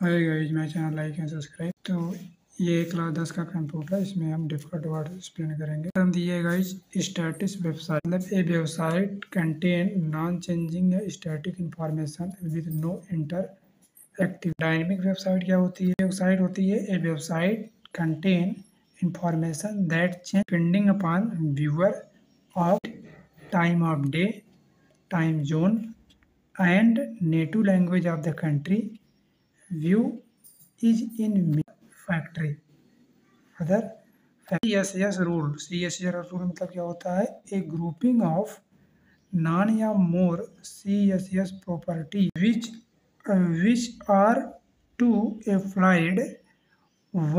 Hi guys, मेरा channel like and subscribe. तो ये क्लास 10 का कंप्यूटर है, इसमें हम डिफिकल्ट वर्ड एक्सप्लेन करेंगे। हम दिए गाइस स्टैटिक वेबसाइट, मतलब a website contain non changing static information with no interactive. Dynamic website क्या होती है? वेबसाइट होती है a website contain information that change depending upon viewer of time of day, time zone and native language of the country. View is in factory other CSS rule। CSS rule मतलब क्या होता है? A grouping of none या more CSS property which are to applied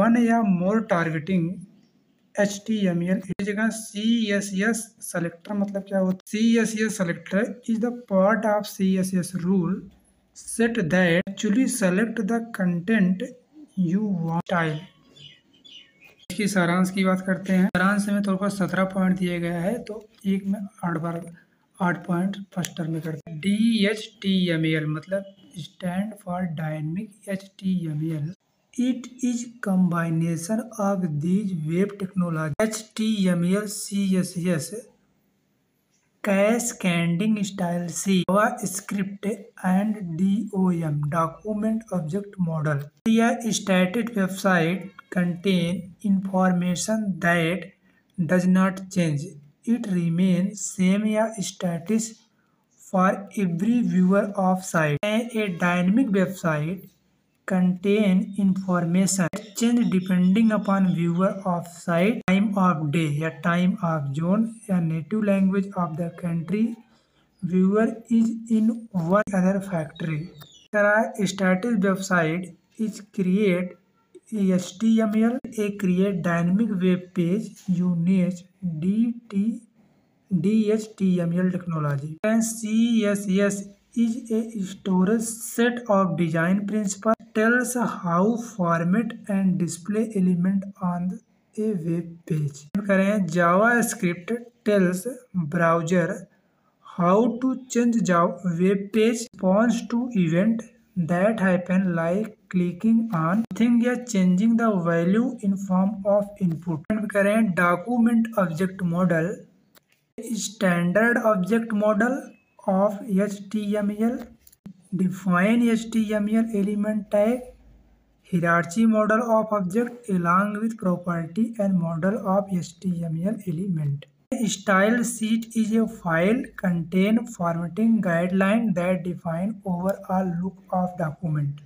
one या more targeting HTML इस जगह CSS selector मतलब क्या होता है? CSS selector is the part of CSS rule set that actually select the content you want style। इसकी सारांश की बात करते हैं। सारांश में थोड़ा 17 पॉइंट दिए गया है, तो एक में 8 पॉइंट फर्स्ट टर्म में करते हैं। DHTML मतलब stand for dynamic HTML। It is combination of these web technology HTML, CSS, Cascading Style C, JavaScript and DOM Document Object Model। यह static website contain information that does not change, it remains same या status for every viewer of site। A dynamic website contain information that change depending upon viewer of site, time of day या time of zone या native language of the country viewer is in one other factory। तरह static website is create HTML, a create dynamic web page uses DHTML technology। CSS is a storage set of design principles tells how format and display element on a web page। करें JavaScript tells browser how to change web page response to event that happen like clicking on thing या changing the value in form of input। करें document object model standard object model of HTML, define HTML element tag, hierarchy model of object along with property and model of HTML element। Style sheet is a file contain formatting guideline that define overall look of document।